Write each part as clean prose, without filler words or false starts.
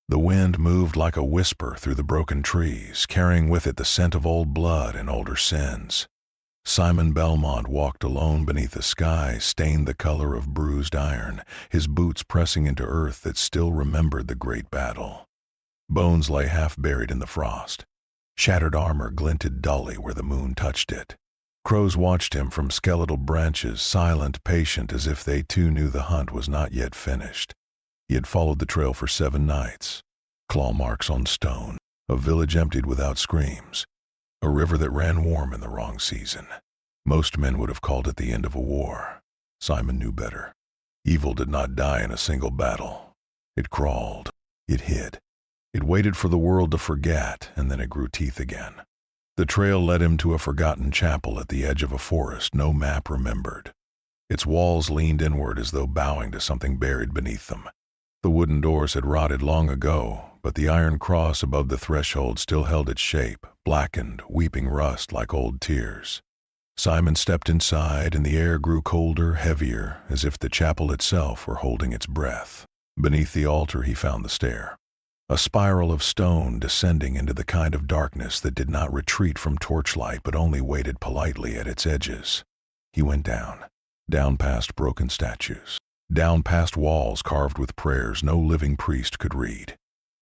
The wind moved like a whisper through the broken trees, carrying with it the scent of old blood and older sins. Simon Belmont walked alone beneath a sky stained the color of bruised iron, his boots pressing into earth that still remembered the great battle. Bones lay half buried in the frost. Shattered armor glinted dully where the moon touched it. Crows watched him from skeletal branches, silent, patient, as if they too knew the hunt was not yet finished. He had followed the trail for 7 nights. Claw marks on stone, a village emptied without screams, a river that ran warm in the wrong season. Most men would have called it the end of a war. Simon knew better. Evil did not die in a single battle. It crawled. It hid. It waited for the world to forget, and then it grew teeth again. The trail led him to a forgotten chapel at the edge of a forest no map remembered. Its walls leaned inward as though bowing to something buried beneath them. The wooden doors had rotted long ago, but the iron cross above the threshold still held its shape, blackened, weeping rust like old tears. Simon stepped inside, and the air grew colder, heavier, as if the chapel itself were holding its breath. Beneath the altar he found the stair. A spiral of stone descending into the kind of darkness that did not retreat from torchlight but only waited politely at its edges. He went down past broken statues, down past walls carved with prayers no living priest could read,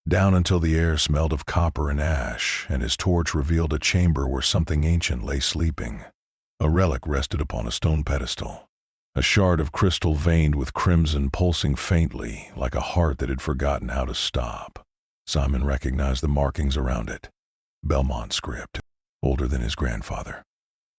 down until the air smelled of copper and ash, and his torch revealed a chamber where something ancient lay sleeping. A relic rested upon a stone pedestal, a shard of crystal veined with crimson pulsing faintly like a heart that had forgotten how to stop. Simon recognized the markings around it. Belmont script, older than his grandfather,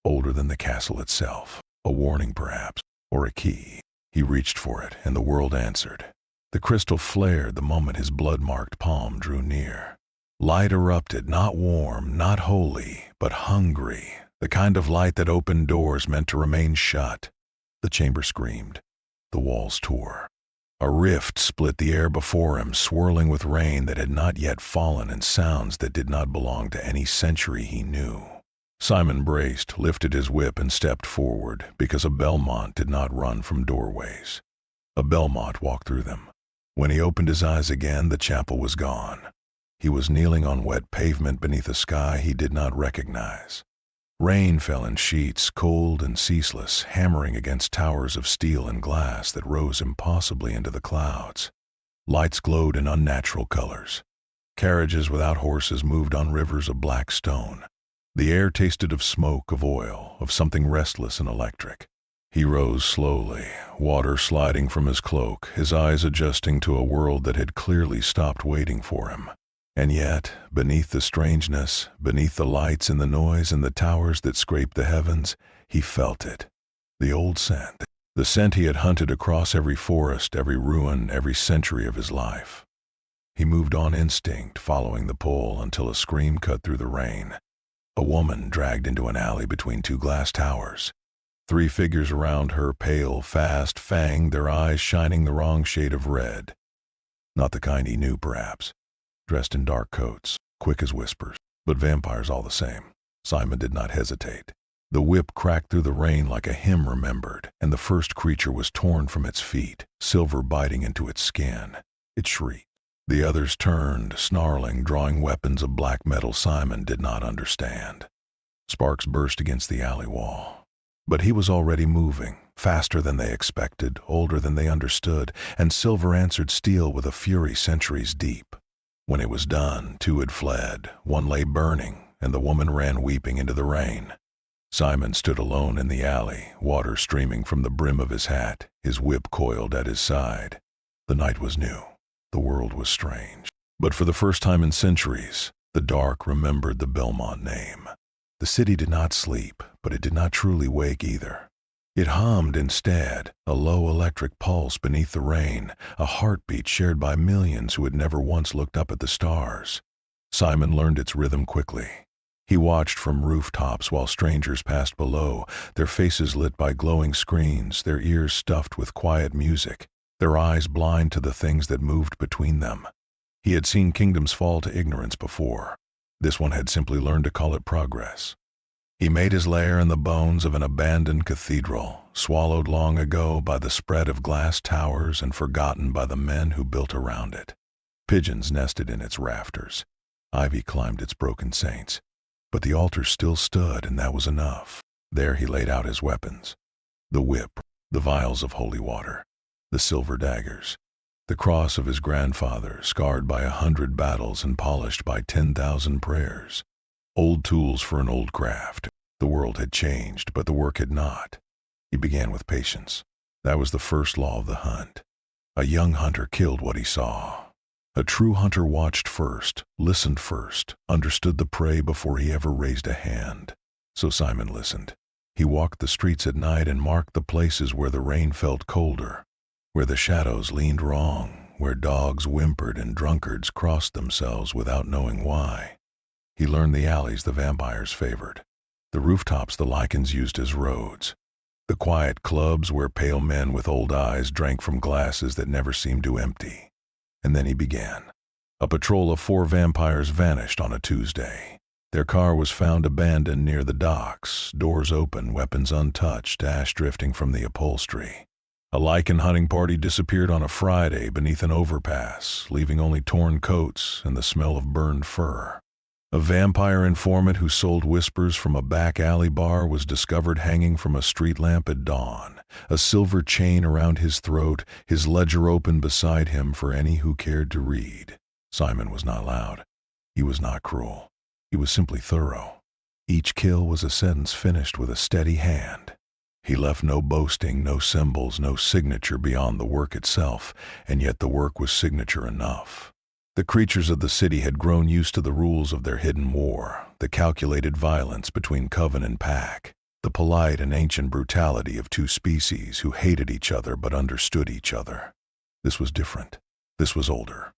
older than the castle itself. A warning perhaps, or a key. He reached for it, and the world answered. The crystal flared the moment his blood-marked palm drew near. Light erupted, not warm, not holy, but hungry, the kind of light that opened doors meant to remain shut. The chamber screamed. The walls tore. A rift split the air before him, swirling with rain that had not yet fallen and sounds that did not belong to any century he knew. Simon braced, lifted his whip, and stepped forward, because a Belmont did not run from doorways. A Belmont walked through them. When he opened his eyes again, the chapel was gone. He was kneeling on wet pavement beneath a sky he did not recognize. Rain fell in sheets, cold and ceaseless, hammering against towers of steel and glass that rose impossibly into the clouds. Lights glowed in unnatural colors. Carriages without horses moved on rivers of black stone. The air tasted of smoke, of oil, of something restless and electric. He rose slowly, water sliding from his cloak, his eyes adjusting to a world that had clearly stopped waiting for him. And yet, beneath the strangeness, beneath the lights and the noise and the towers that scraped the heavens, he felt it. The old scent. The scent he had hunted across every forest, every ruin, every century of his life. He moved on instinct, following the pull until a scream cut through the rain. A woman dragged into an alley between 2 glass towers. 3 figures around her, pale, fast, fanged, their eyes shining the wrong shade of red. Not the kind he knew, perhaps. Dressed in dark coats, quick as whispers, but vampires all the same. Simon did not hesitate. The whip cracked through the rain like a hymn remembered, and the first creature was torn from its feet, silver biting into its skin. It shrieked. The others turned, snarling, drawing weapons of black metal Simon did not understand. Sparks burst against the alley wall. But he was already moving, faster than they expected, older than they understood, and silver answered steel with a fury centuries deep. When it was done, 2 had fled, 1 lay burning, and the woman ran weeping into the rain. Simon stood alone in the alley, water streaming from the brim of his hat, his whip coiled at his side. The night was new. The world was strange. But for the first time in centuries, the dark remembered the Belmont name. The city did not sleep, but it did not truly wake either. It hummed instead, a low electric pulse beneath the rain, a heartbeat shared by millions who had never once looked up at the stars. Simon learned its rhythm quickly. He watched from rooftops while strangers passed below, their faces lit by glowing screens, their ears stuffed with quiet music, their eyes blind to the things that moved between them. He had seen kingdoms fall to ignorance before. This one had simply learned to call it progress. He made his lair in the bones of an abandoned cathedral, swallowed long ago by the spread of glass towers and forgotten by the men who built around it. Pigeons nested in its rafters. Ivy climbed its broken saints. But the altar still stood, and that was enough. There he laid out his weapons. The whip, the vials of holy water, the silver daggers, the cross of his grandfather, scarred by 100 battles and polished by 10,000 prayers. Old tools for an old craft. The world had changed, but the work had not. He began with patience. That was the first law of the hunt. A young hunter killed what he saw. A true hunter watched first, listened first, understood the prey before he ever raised a hand. So Simon listened. He walked the streets at night and marked the places where the rain felt colder, where the shadows leaned wrong, where dogs whimpered and drunkards crossed themselves without knowing why. He learned the alleys the vampires favored, the rooftops the Lycans used as roads, the quiet clubs where pale men with old eyes drank from glasses that never seemed to empty. And then he began. A patrol of 4 vampires vanished on a Tuesday. Their car was found abandoned near the docks, doors open, weapons untouched, ash drifting from the upholstery. A Lycan hunting party disappeared on a Friday beneath an overpass, leaving only torn coats and the smell of burned fur. A vampire informant who sold whispers from a back alley bar was discovered hanging from a street lamp at dawn, a silver chain around his throat, his ledger open beside him for any who cared to read. Simon was not loud. He was not cruel. He was simply thorough. Each kill was a sentence finished with a steady hand. He left no boasting, no symbols, no signature beyond the work itself, and yet the work was signature enough. The creatures of the city had grown used to the rules of their hidden war, the calculated violence between coven and pack, the polite and ancient brutality of 2 species who hated each other but understood each other. This was different. This was older.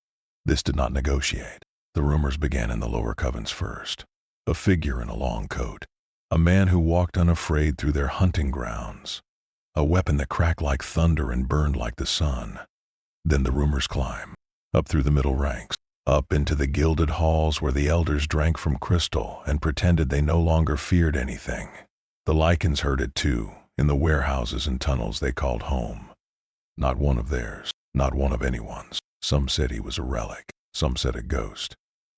This did not negotiate. The rumors began in the lower covens first. A figure in a long coat. A man who walked unafraid through their hunting grounds. A weapon that cracked like thunder and burned like the sun. Then the rumors climbed. Up through the middle ranks, up into the gilded halls where the elders drank from crystal and pretended they no longer feared anything. The Lycans heard it too, in the warehouses and tunnels they called home. Not one of theirs, not one of anyone's. Some said he was a relic, some said a ghost.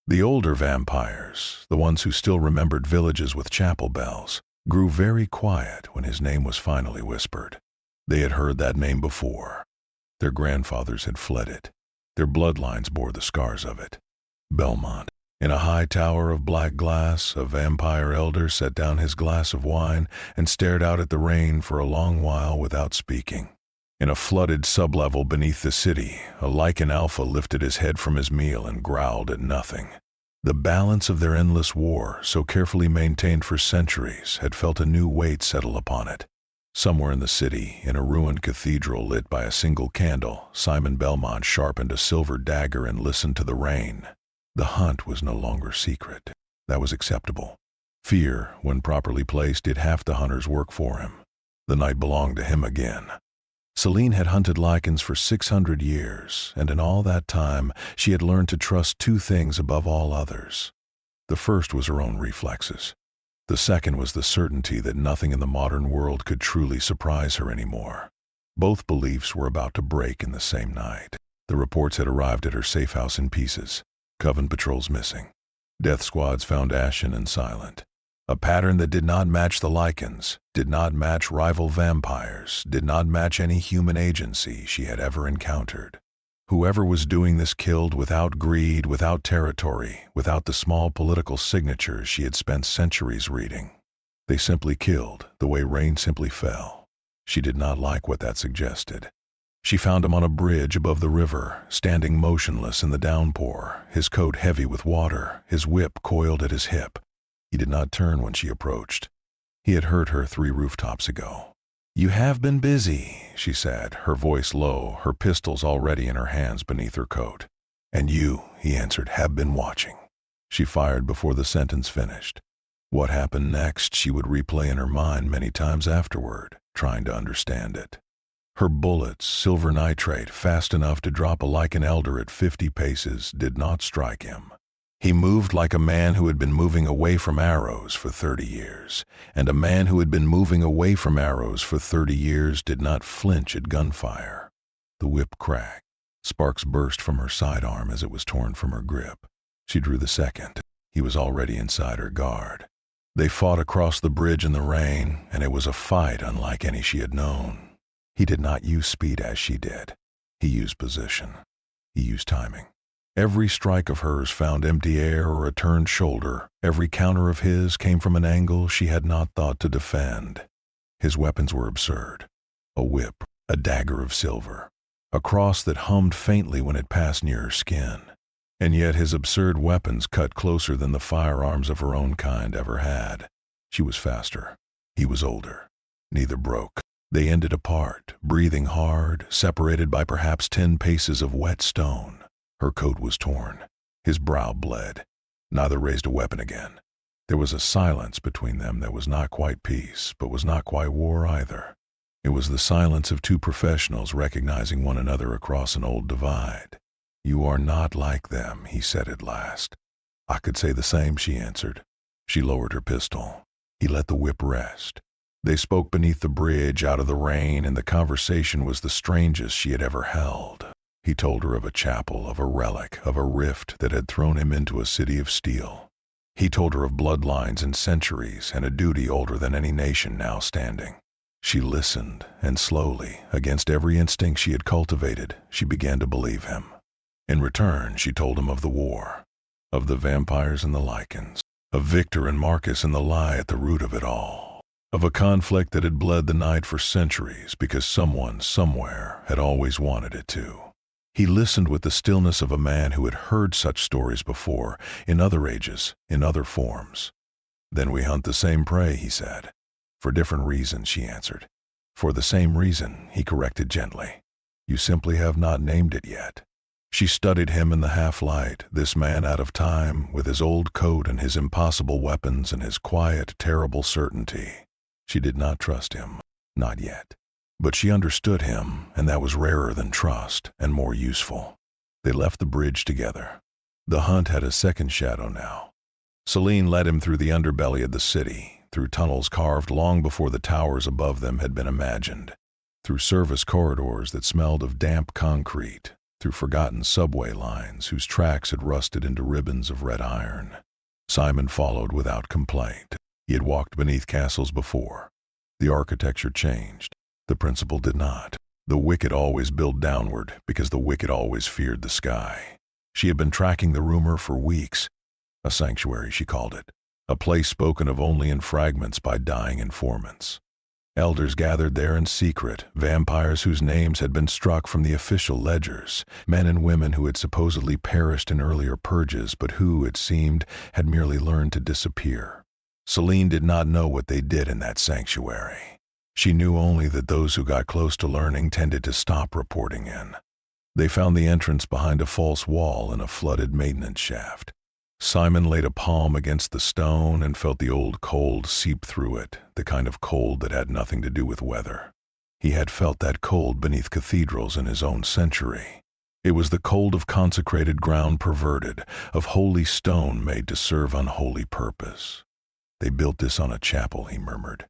The older vampires, the ones who still remembered villages with chapel bells, grew very quiet when his name was finally whispered. They had heard that name before. Their grandfathers had fled it. Their bloodlines bore the scars of it. Belmont. In a high tower of black glass, a vampire elder set down his glass of wine and stared out at the rain for a long while without speaking. In a flooded sublevel beneath the city, a Lycan alpha lifted his head from his meal and growled at nothing. The balance of their endless war, so carefully maintained for centuries, had felt a new weight settle upon it. Somewhere in the city, in a ruined cathedral lit by a single candle, Simon Belmont sharpened a silver dagger and listened to the rain. The hunt was no longer secret. That was acceptable. Fear, when properly placed, did half the hunter's work for him. The night belonged to him again. Celine had hunted Lycans for 600 years, and in all that time she had learned to trust 2 things above all others. The first was her own reflexes. The second was the certainty that nothing in the modern world could truly surprise her anymore. Both beliefs were about to break in the same night. The reports had arrived at her safe house in pieces. Coven patrols missing. Death squads found ashen and silent. A pattern that did not match the Lycans, did not match rival vampires, did not match any human agency she had ever encountered. Whoever was doing this killed without greed, without territory, without the small political signatures she had spent centuries reading. They simply killed, the way rain simply fell. She did not like what that suggested. She found him on a bridge above the river, standing motionless in the downpour, his coat heavy with water, his whip coiled at his hip. He did not turn when she approached. He had heard her 3 rooftops ago. "You have been busy," she said, her voice low, her pistols already in her hands beneath her coat. "And you," he answered, "have been watching." She fired before the sentence finished. What happened next she would replay in her mind many times afterward, trying to understand it. Her bullets, silver nitrate, fast enough to drop a Lycan elder at 50 paces, did not strike him. He moved like a man who had been moving away from arrows for 30 years, and a man who had been moving away from arrows for 30 years did not flinch at gunfire. The whip cracked. Sparks burst from her sidearm as it was torn from her grip. She drew the second. He was already inside her guard. They fought across the bridge in the rain, and it was a fight unlike any she had known. He did not use speed as she did. He used position. He used timing. Every strike of hers found empty air or a turned shoulder. Every counter of his came from an angle she had not thought to defend. His weapons were absurd. A whip, a dagger of silver, a cross that hummed faintly when it passed near her skin. And yet his absurd weapons cut closer than the firearms of her own kind ever had. She was faster. He was older. Neither broke. They ended apart, breathing hard, separated by perhaps 10 paces of wet stone. Her coat was torn. His brow bled. Neither raised a weapon again. There was a silence between them that was not quite peace, but was not quite war either. It was the silence of two professionals recognizing one another across an old divide. "You are not like them," he said at last. "I could say the same," she answered. She lowered her pistol. He let the whip rest. They spoke beneath the bridge, out of the rain, and the conversation was the strangest she had ever held. He told her of a chapel, of a relic, of a rift that had thrown him into a city of steel. He told her of bloodlines and centuries and a duty older than any nation now standing. She listened, and slowly, against every instinct she had cultivated, she began to believe him. In return, she told him of the war, of the vampires and the Lycans, of Victor and Marcus and the lie at the root of it all, of a conflict that had bled the night for centuries because someone, somewhere, had always wanted it to. He listened with the stillness of a man who had heard such stories before, in other ages, in other forms. "Then we hunt the same prey," he said. "For different reasons," she answered. "For the same reason," he corrected gently. "You simply have not named it yet." She studied him in the half-light, this man out of time, with his old coat and his impossible weapons and his quiet, terrible certainty. She did not trust him. Not yet. But she understood him, and that was rarer than trust, and more useful. They left the bridge together. The hunt had a second shadow now. Celine led him through the underbelly of the city, through tunnels carved long before the towers above them had been imagined, through service corridors that smelled of damp concrete, through forgotten subway lines whose tracks had rusted into ribbons of red iron. Simon followed without complaint. He had walked beneath castles before. The architecture changed. The principle did not. The wicked always build downward because the wicked always feared the sky. She had been tracking the rumor for weeks. A sanctuary, she called it. A place spoken of only in fragments by dying informants. Elders gathered there in secret, vampires whose names had been struck from the official ledgers, men and women who had supposedly perished in earlier purges but who, it seemed, had merely learned to disappear. Celine did not know what they did in that sanctuary. She knew only that those who got close to learning tended to stop reporting in. They found the entrance behind a false wall in a flooded maintenance shaft. Simon laid a palm against the stone and felt the old cold seep through it, the kind of cold that had nothing to do with weather. He had felt that cold beneath cathedrals in his own century. It was the cold of consecrated ground perverted, of holy stone made to serve unholy purpose. "They built this on a chapel," he murmured.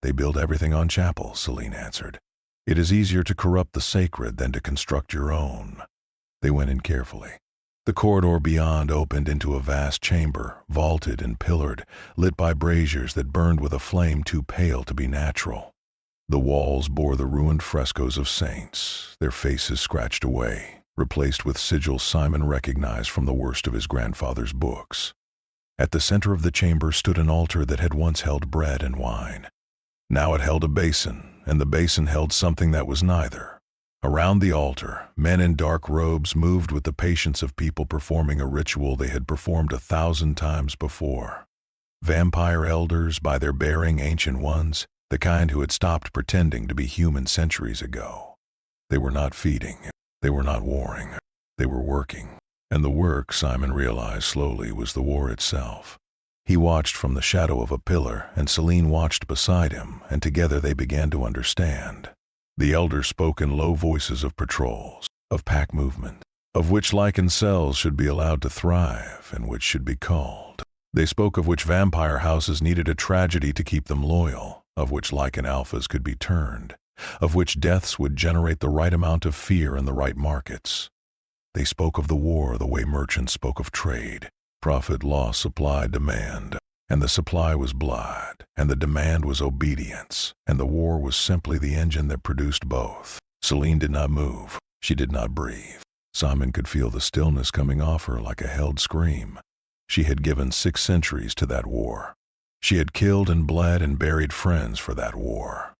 "They build everything on chapels," Celine answered. "It is easier to corrupt the sacred than to construct your own." They went in carefully. The corridor beyond opened into a vast chamber, vaulted and pillared, lit by braziers that burned with a flame too pale to be natural. The walls bore the ruined frescoes of saints, their faces scratched away, replaced with sigils Simon recognized from the worst of his grandfather's books. At the center of the chamber stood an altar that had once held bread and wine. Now it held a basin, and the basin held something that was neither. Around the altar, men in dark robes moved with the patience of people performing a ritual they had performed 1,000 times before. Vampire elders, by their bearing ancient ones, the kind who had stopped pretending to be human centuries ago. They were not feeding, they were not warring, they were working. And the work, Simon realized slowly, was the war itself. He watched from the shadow of a pillar, and Celine watched beside him, and together they began to understand. The elders spoke in low voices of patrols, of pack movement, of which Lycan cells should be allowed to thrive, and which should be culled. They spoke of which vampire houses needed a tragedy to keep them loyal, of which Lycan alphas could be turned, of which deaths would generate the right amount of fear in the right markets. They spoke of the war the way merchants spoke of trade. Profit, loss, supply, demand. And the supply was blood, and the demand was obedience, and the war was simply the engine that produced both. Celine did not move. She did not breathe. Simon could feel the stillness coming off her like a held scream. She had given 6 centuries to that war. She had killed and bled and buried friends for that war.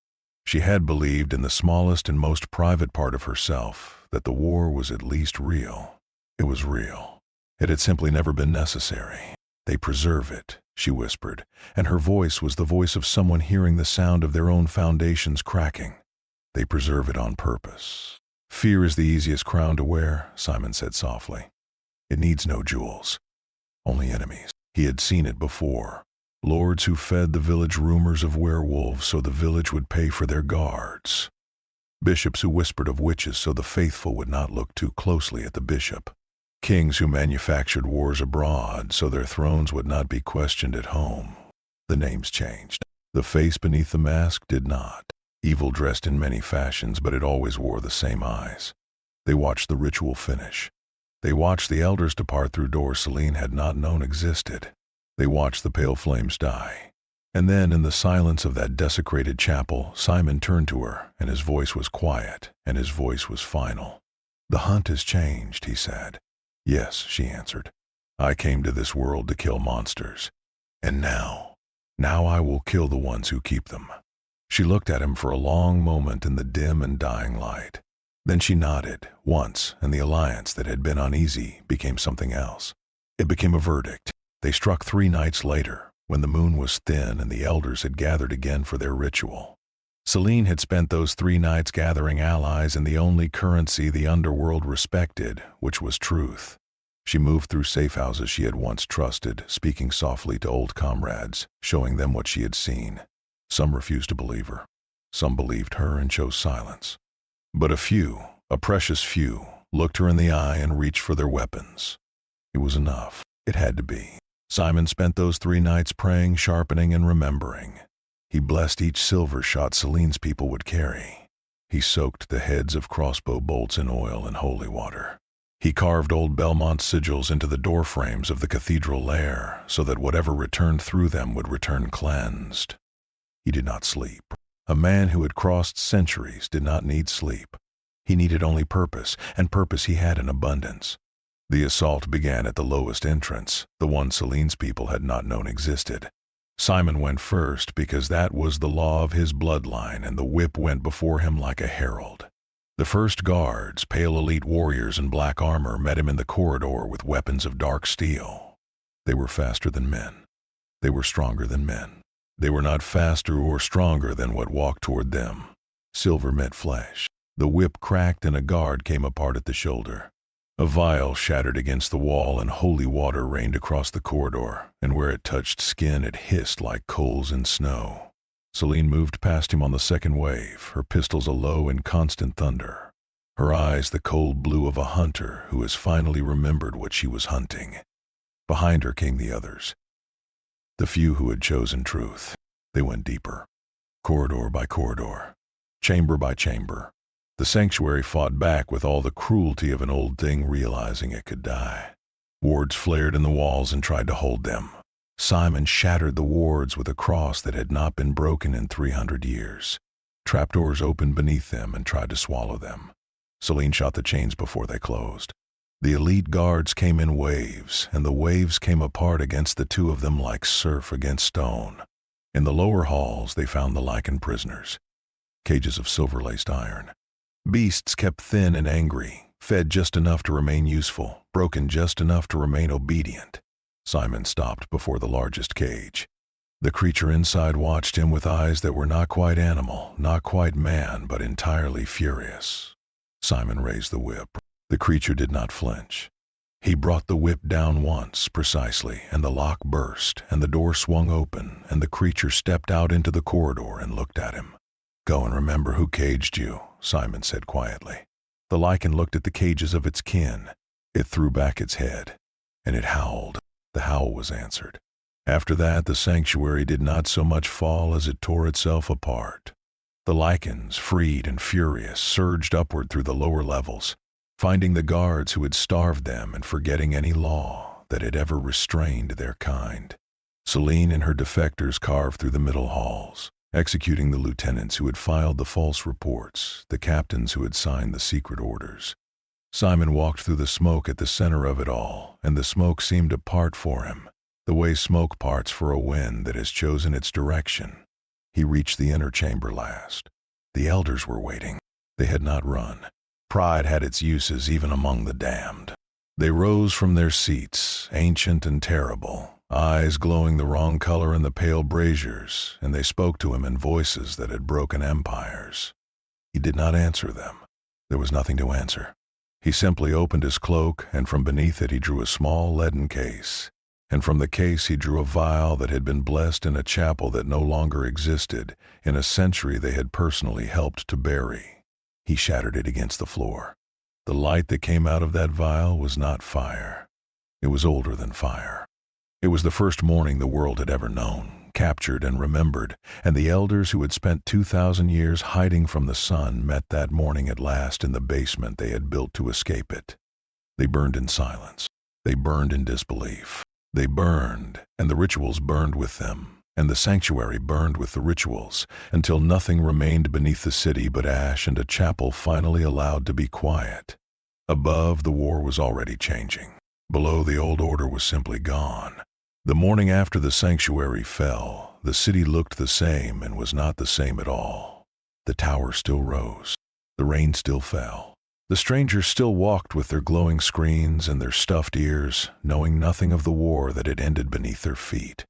She had believed in the smallest and most private part of herself that the war was at least real. It was real. It had simply never been necessary. They preserve it, she whispered, and her voice was the voice of someone hearing the sound of their own foundations cracking. They preserve it on purpose. Fear is the easiest crown to wear, Simon said softly. It needs no jewels, only enemies. He had seen it before. Lords who fed the village rumors of werewolves so the village would pay for their guards. Bishops who whispered of witches so the faithful would not look too closely at the bishop. Kings who manufactured wars abroad so their thrones would not be questioned at home. The names changed. The face beneath the mask did not. Evil dressed in many fashions, but it always wore the same eyes. They watched the ritual finish. They watched the elders depart through doors Celine had not known existed. They watched the pale flames die. And then, in the silence of that desecrated chapel, Simon turned to her, and his voice was quiet, and his voice was final. "The hunt has changed," he said. "Yes," she answered. "I came to this world to kill monsters. And now I will kill the ones who keep them." She looked at him for a long moment in the dim and dying light. Then she nodded, once, and the alliance that had been uneasy became something else. It became a verdict. They struck 3 nights later, when the moon was thin and the elders had gathered again for their ritual. Celine had spent those 3 nights gathering allies in the only currency the underworld respected, which was truth. She moved through safe houses she had once trusted, speaking softly to old comrades, showing them what she had seen. Some refused to believe her. Some believed her and chose silence. But a few, a precious few, looked her in the eye and reached for their weapons. It was enough. It had to be. Simon spent those 3 nights praying, sharpening, and remembering. He blessed each silver shot Celine's people would carry. He soaked the heads of crossbow bolts in oil and holy water. He carved old Belmont's sigils into the door frames of the cathedral lair so that whatever returned through them would return cleansed. He did not sleep. A man who had crossed centuries did not need sleep. He needed only purpose, and purpose he had in abundance. The assault began at the lowest entrance, the one Celine's people had not known existed. Simon went first because that was the law of his bloodline, and the whip went before him like a herald. The first guards, pale elite warriors in black armor, met him in the corridor with weapons of dark steel. They were faster than men. They were stronger than men. They were not faster or stronger than what walked toward them. Silver met flesh. The whip cracked and a guard came apart at the shoulder. A vial shattered against the wall and holy water rained across the corridor, and where it touched skin it hissed like coals in snow. Celine moved past him on the second wave, her pistols alow in constant thunder. Her eyes the cold blue of a hunter who has finally remembered what she was hunting. Behind her came the others. The few who had chosen truth. They went deeper. Corridor by corridor. Chamber by chamber. The sanctuary fought back with all the cruelty of an old thing realizing it could die. Wards flared in the walls and tried to hold them. Simon shattered the wards with a cross that had not been broken in 300 years. Trapdoors opened beneath them and tried to swallow them. Celine shot the chains before they closed. The elite guards came in waves, and the waves came apart against the 2 of them like surf against stone. In the lower halls they found the Lycan prisoners. Cages of silver-laced iron. Beasts kept thin and angry, fed just enough to remain useful, broken just enough to remain obedient. Simon stopped before the largest cage. The creature inside watched him with eyes that were not quite animal, not quite man, but entirely furious. Simon raised the whip. The creature did not flinch. He brought the whip down once, precisely, and the lock burst, and the door swung open, and the creature stepped out into the corridor and looked at him. "Go and remember who caged you," Simon said quietly. The Lycan looked at the cages of its kin. It threw back its head, and it howled. The howl was answered. After that, the sanctuary did not so much fall as it tore itself apart. The Lycans, freed and furious, surged upward through the lower levels. finding the guards who had starved them and forgetting any law that had ever restrained their kind. Celine and her defectors carved through the middle halls, executing the lieutenants who had filed the false reports, the captains who had signed the secret orders. Simon walked through the smoke at the center of it all, and the smoke seemed to part for him, the way smoke parts for a wind that has chosen its direction. He reached the inner chamber last. The elders were waiting. They had not run. Pride had its uses even among the damned. They rose from their seats, ancient and terrible, eyes glowing the wrong color in the pale braziers, and they spoke to him in voices that had broken empires. He did not answer them. There was nothing to answer. He simply opened his cloak, and from beneath it he drew a small leaden case, and from the case he drew a vial that had been blessed in a chapel that no longer existed, in a century they had personally helped to bury. He shattered it against the floor. The light that came out of that vial was not fire. It was older than fire. It was the first morning the world had ever known, captured and remembered, and the elders who had spent 2,000 years hiding from the sun met that morning at last in the basement they had built to escape it. They burned in silence. They burned in disbelief. They burned, and the rituals burned with them, and the sanctuary burned with the rituals, until nothing remained beneath the city but ash and a chapel finally allowed to be quiet. Above, the war was already changing. Below, the old order was simply gone. The morning after the sanctuary fell, the city looked the same and was not the same at all. The tower still rose. The rain still fell. The strangers still walked with their glowing screens and their stuffed ears, knowing nothing of the war that had ended beneath their feet.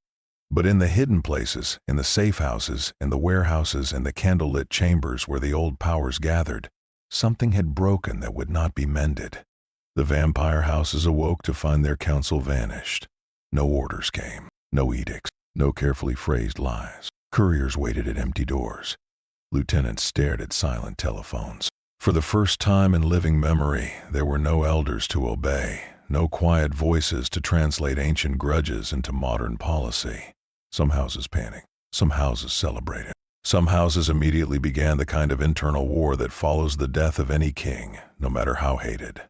But in the hidden places, in the safe houses, in the warehouses, and the candlelit chambers where the old powers gathered, something had broken that would not be mended. The vampire houses awoke to find their council vanished. No orders came, no edicts, no carefully phrased lies. Couriers waited at empty doors. Lieutenants stared at silent telephones. For the first time in living memory, there were no elders to obey, no quiet voices to translate ancient grudges into modern policy. Some houses panicked, some houses celebrated. Some houses immediately began the kind of internal war that follows the death of any king, no matter how hated.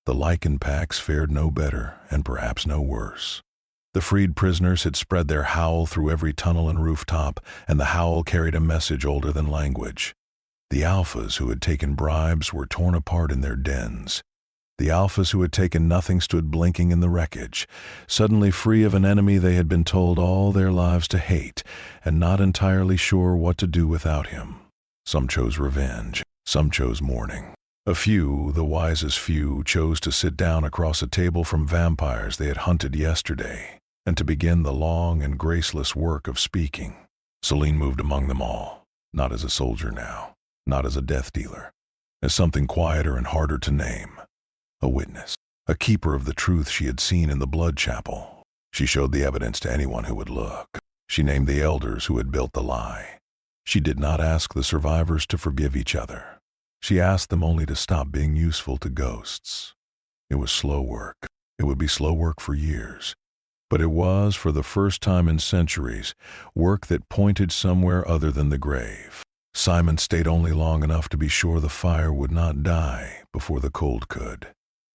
The Lycan packs fared no better, and perhaps no worse. The freed prisoners had spread their howl through every tunnel and rooftop, and the howl carried a message older than language. The alphas who had taken bribes were torn apart in their dens. The alphas who had taken nothing stood blinking in the wreckage, suddenly free of an enemy they had been told all their lives to hate, and not entirely sure what to do without him. Some chose revenge, some chose mourning. A few, the wisest few, chose to sit down across a table from vampires they had hunted yesterday, and to begin the long and graceless work of speaking. Celine moved among them all, not as a soldier now, not as a death dealer, as something quieter and harder to name. A witness, a keeper of the truth she had seen in the blood chapel. She showed the evidence to anyone who would look. She named the elders who had built the lie. She did not ask the survivors to forgive each other. She asked them only to stop being useful to ghosts. It was slow work. It would be slow work for years. But it was, for the first time in centuries, work that pointed somewhere other than the grave. Simon stayed only long enough to be sure the fire would not die before the cold could.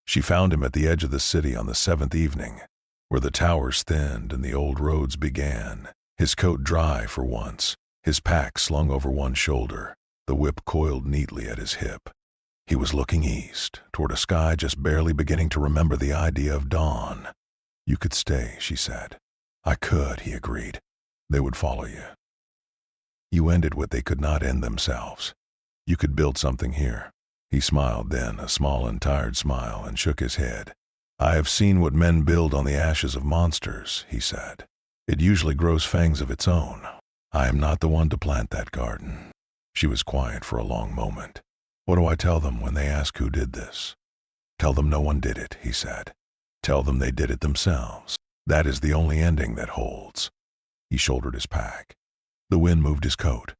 She found him at the edge of the city on the 7th evening, where the towers thinned and the old roads began, his coat dry for once, his pack slung over one shoulder, the whip coiled neatly at his hip. He was looking east, toward a sky just barely beginning to remember the idea of dawn. "You could stay," she said. "I could," he agreed. "They would follow you. You ended what they could not end themselves. You could build something here." He smiled then, a small and tired smile, and shook his head. "I have seen what men build on the ashes of monsters," he said. "It usually grows fangs of its own. I am not the one to plant that garden." She was quiet for a long moment. "What do I tell them when they ask who did this?" "Tell them no one did it," he said. "Tell them they did it themselves. That is the only ending that holds." He shouldered his pack. The wind moved his coat.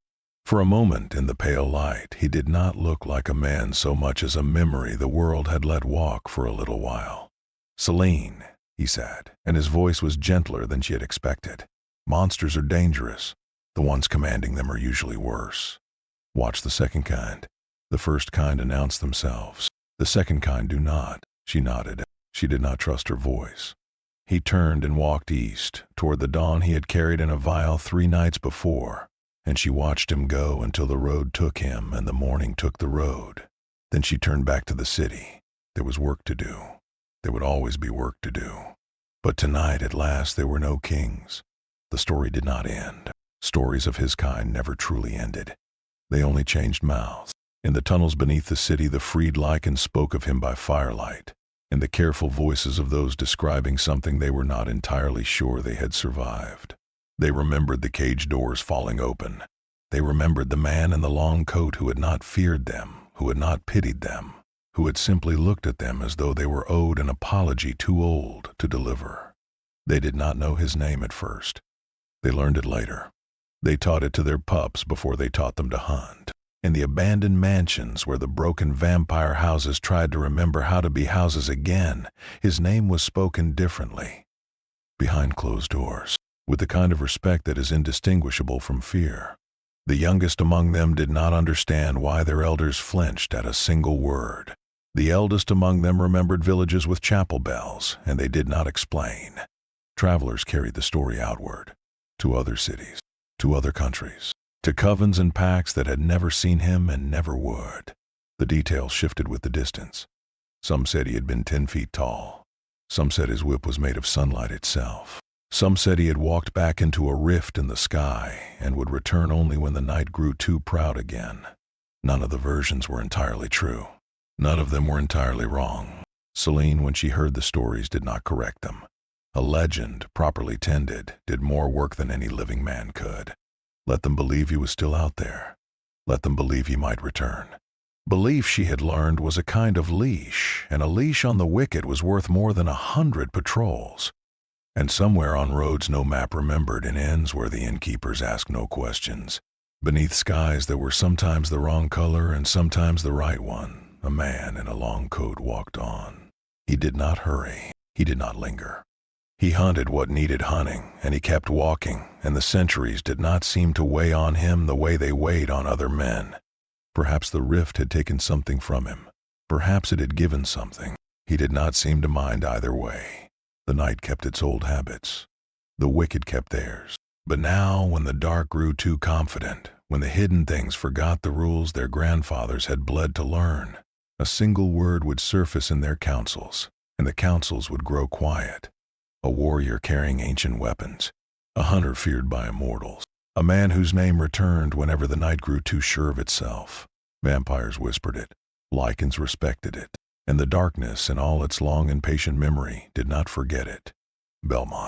For a moment, in the pale light, he did not look like a man so much as a memory the world had let walk for a little while. "Celine," he said, and his voice was gentler than she had expected. "Monsters are dangerous. The ones commanding them are usually worse. Watch the second kind. The first kind announce themselves. The second kind do not. She nodded. She did not trust her voice. He turned and walked east, toward the dawn he had carried in a vial 3 nights before, and she watched him go until the road took him and the morning took the road. Then she turned back to the city. There was work to do. There would always be work to do. But tonight, at last, there were no kings. The story did not end. Stories of his kind never truly ended. They only changed mouths. In the tunnels beneath the city, the freed Lycans spoke of him by firelight, in the careful voices of those describing something they were not entirely sure they had survived. They remembered the cage doors falling open. They remembered the man in the long coat who had not feared them, who had not pitied them, who had simply looked at them as though they were owed an apology too old to deliver. They did not know his name at first. They learned it later. They taught it to their pups before they taught them to hunt. In the abandoned mansions where the broken vampire houses tried to remember how to be houses again, his name was spoken differently. Behind closed doors, with the kind of respect that is indistinguishable from fear. The youngest among them did not understand why their elders flinched at a single word. The eldest among them remembered villages with chapel bells, and they did not explain. Travelers carried the story outward, to other cities, to other countries, to covens and packs that had never seen him and never would. The details shifted with the distance. Some said he had been 10 feet tall. Some said his whip was made of sunlight itself. Some said he had walked back into a rift in the sky and would return only when the night grew too proud again. None of the versions were entirely true. None of them were entirely wrong. Celine, when she heard the stories, did not correct them. A legend, properly tended, did more work than any living man could. Let them believe he was still out there. Let them believe he might return. Belief, she had learned, was a kind of leash, and a leash on the wicked was worth more than 100 patrols. And somewhere on roads no map remembered, in inns where the innkeepers asked no questions, beneath skies that were sometimes the wrong color and sometimes the right one, a man in a long coat walked on. He did not hurry. He did not linger. He hunted what needed hunting, and he kept walking, and the centuries did not seem to weigh on him the way they weighed on other men. Perhaps the rift had taken something from him. Perhaps it had given something. He did not seem to mind either way. The night kept its old habits. The wicked kept theirs. But now, when the dark grew too confident, when the hidden things forgot the rules their grandfathers had bled to learn, a single word would surface in their councils, and the councils would grow quiet. A warrior carrying ancient weapons, a hunter feared by immortals, a man whose name returned whenever the night grew too sure of itself. Vampires whispered it. Lycans respected it. And the darkness, in all its long and patient memory, did not forget it. Belmont.